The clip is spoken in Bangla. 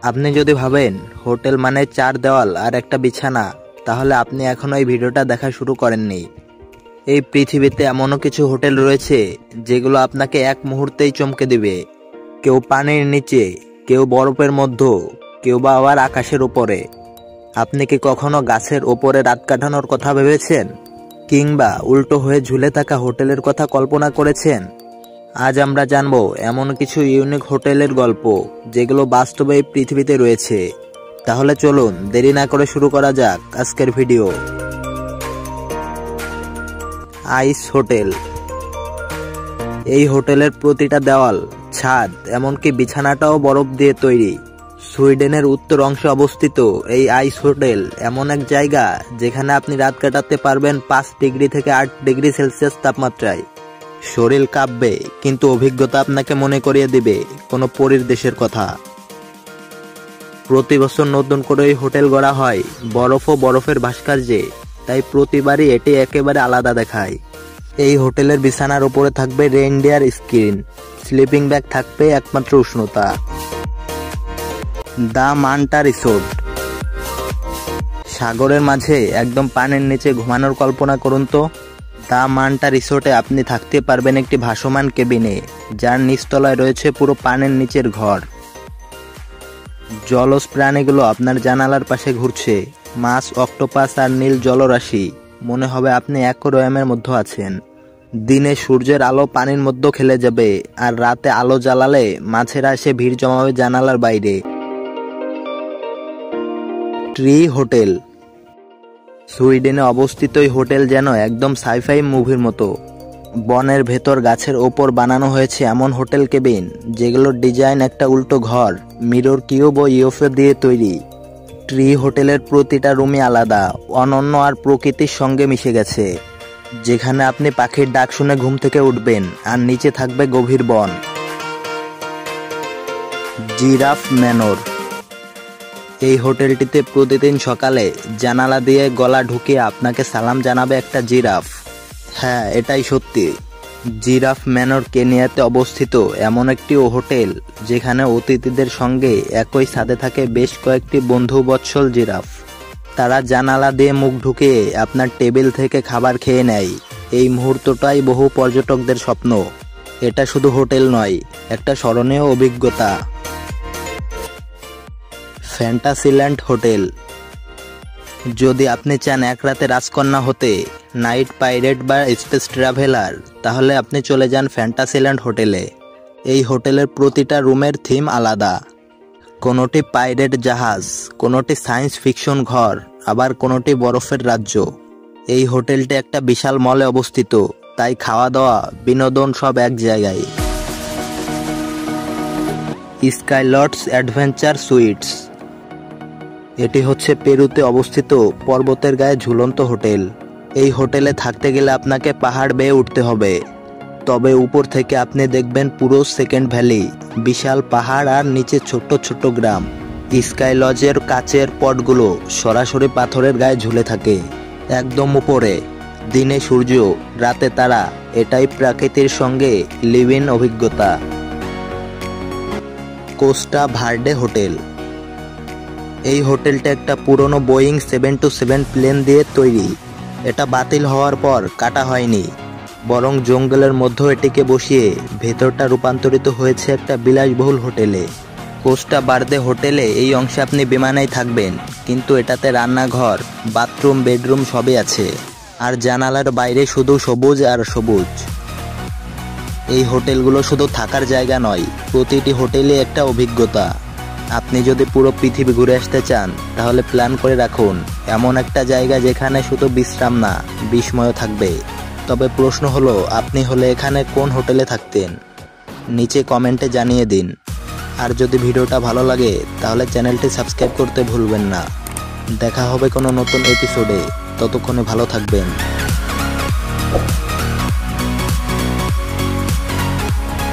আপনি যদি ভাবেন হোটেল মানে চার দেওয়াল আর একটা বিছানা, তাহলে আপনি এখনো এই ভিডিওটা দেখা শুরু করেননি। এই পৃথিবীতে এমনও কিছু হোটেল রয়েছে যেগুলো আপনাকে এক মুহূর্তেই চমকে দিবে। কেউ পানির নিচে, কেউ বরফের মধ্যে, কেউ বা আবার আকাশের উপরে। আপনি কি কখনো গাছের ওপরে রাত কাটানোর কথা ভেবেছেন, কিংবা উল্টো হয়ে ঝুলে থাকা হোটেলের কথা কল্পনা করেছেন? আজ আমরা জানবো এমন কিছু ইউনিক হোটেলের গল্প যেগুলো বাস্তবে এই পৃথিবীতে রয়েছে। তাহলে চলুন দেরি না করে শুরু করা যাক আজকের ভিডিও। আইস হোটেল। এই হোটেলের প্রতিটা দেওয়াল, ছাদ, এমনকি বিছানাটাও বরফ দিয়ে তৈরি। সুইডেনের উত্তর অংশে অবস্থিত এই আইস হোটেল এমন এক জায়গা যেখানে আপনি রাত কাটাতে পারবেন 5 ডিগ্রি থেকে 8 ডিগ্রি সেলসিয়াস তাপমাত্রায়। শরীর কাঁপবে, কিন্তু অভিজ্ঞতা আপনাকে মনে করিয়ে দিবে কোনো পরীর দেশের কথা। প্রতি বছর নতুন করে এই হোটেল গড়া হয় বরফ ও বরফের ভাস্কর্যে, তাই প্রতিবারই এটি একেবারে আলাদা দেখায়। এই হোটেলের বিছানার উপরে থাকবে রেইনডিয়ার স্ক্রিন, স্লিপিং ব্যাগ থাকবে একমাত্র উষ্ণতা। The Manta resort. সাগরের মাঝে একদম পানির নিচে ঘুমানোর কল্পনা করুন তো। দ্য মান্টা রিসোর্টে আপনি থাকতে পারবেন একটি ভাসমান কেবিনে, যার নিচতলায় রয়েছে পুরো পানির নিচের ঘর। জলজ প্রাণীগুলো আপনার জানালার পাশে ঘুরছে, মাছ, অক্টোপাস আর নীল জলরাশি। মনে হবে আপনি অ্যাকোয়ারিয়ামের মধ্যে আছেন। দিনে সূর্যের আলো পানির মধ্যে খেলে যাবে, আর রাতে আলো জ্বালালে মাছেরা এসে ভিড় জমাবে জানালার বাইরে। Tree hotel. সুইডেনে অবস্থিত এই হোটেল যেন একদম সাইফাই মুভির মতো। বনের ভেতর গাছের ওপর বানানো হয়েছে এমন হোটেল কেবিন যেগুলোর ডিজাইন একটা উল্টো ঘর, মিরর কিউব ও ইউএফও দিয়ে তৈরি। ট্রি হোটেলের প্রতিটা রুমই আলাদা, অনন্য আর প্রকৃতির সঙ্গে মিশে গেছে, যেখানে আপনি পাখির ডাক শুনে ঘুম থেকে উঠবেন আর নিচে থাকবে গভীর বন। Giraffe manor. এই হোটেলটিতে প্রতিদিন সকালে জানালা দিয়ে গলা ঢুকিয়ে আপনাকে সালাম জানাবে একটা জিরাফ। হ্যাঁ, এটাই সত্যি। জিরাফ ম্যানর কেনিয়াতে অবস্থিত এমন একটি হোটেল যেখানে অতিথিদের সঙ্গে একই ছাদে থাকে বেশ কয়েকটি বন্ধুবৎসল জিরাফ। তারা জানালা দিয়ে মুখ ঢুকিয়ে আপনার টেবিল থেকে খাবার খেয়ে নেয়। এই মুহূর্তটাই বহু পর্যটকদের স্বপ্ন। এটা শুধু হোটেল নয়, একটা স্মরণীয় অভিজ্ঞতা। ফ্যান্টাসিল্যান্ড হোটেল। যদি আপনি চান এক রাতে রাজকন্যা হতে, নাইট পাইরেট বা স্পেস ট্রাভেলার, তাহলে আপনি চলে যান ফ্যান্টাসিল্যান্ড হোটেলে। এই হোটেলের প্রতিটা রুমের থিম আলাদা। কোনোটি পাইরেট জাহাজ, কোনোটি সায়েন্স ফিকশন ঘর, আবার কোনোটি বরফের রাজ্য। এই হোটেলটি একটা বিশাল মলে অবস্থিত, তাই খাওয়া দাওয়া, বিনোদন সব এক জায়গায়। স্কাইলটস অ্যাডভেঞ্চার সুইটস। এটি হচ্ছে পেরুতে অবস্থিত পর্বতের গায়ে ঝুলন্ত হোটেল। এই হোটেলে থাকতে গেলে আপনাকে পাহাড় বেয়ে উঠতে হবে, তবে উপর থেকে আপনি দেখবেন পুরো সেকেন্ড ভ্যালি, বিশাল পাহাড় আর নিচে ছোট্ট ছোট্ট গ্রাম। স্কাই লজের কাচের পটগুলো সরাসরি পাথরের গায়ে ঝুলে থাকে একদম উপরে। দিনে সূর্য, রাতে তারা, এটাই প্রকৃতির সঙ্গে লিভ ইন অভিজ্ঞতা। Costa Verde hotel. এই হোটেলটা একটা পুরনো বোয়িং 727 প্লেন দিয়ে তৈরি। এটা বাতিল হওয়ার পর কাটা হয়নি, বরং জঙ্গলের মধ্যে এটিকে বসিয়ে ভেতরটা রূপান্তরিত হয়েছে একটা বিলাসবহুল হোটেলে। কোস্টা ভার্দে হোটেলে এই অংশে আপনি বিমানেই থাকবেন, কিন্তু এটাতে রান্নাঘর, বাথরুম, বেডরুম সবই আছে, আর জানালার বাইরে শুধু সবুজ আর সবুজ। এই হোটেলগুলো শুধু থাকার জায়গা নয়, প্রতিটি হোটেলে একটা অভিজ্ঞতা। আপনি যদি পুরো পৃথিবী ঘুরে আসতে চান, তাহলে প্ল্যান করে রাখুন এমন একটা জায়গা যেখানে শুধু বিশ্রাম না, বিস্ময় থাকবে। তবে প্রশ্ন হলো, আপনি হলে এখানে কোন হোটেলে থাকতেন? নিচে কমেন্টে জানিয়ে দিন। আর যদি ভিডিওটা ভালো লাগে, তাহলে চ্যানেলটি সাবস্ক্রাইব করতে ভুলবেন না। দেখা হবে কোনো নতুন এপিসোডে, ততক্ষণে ভালো থাকবেন।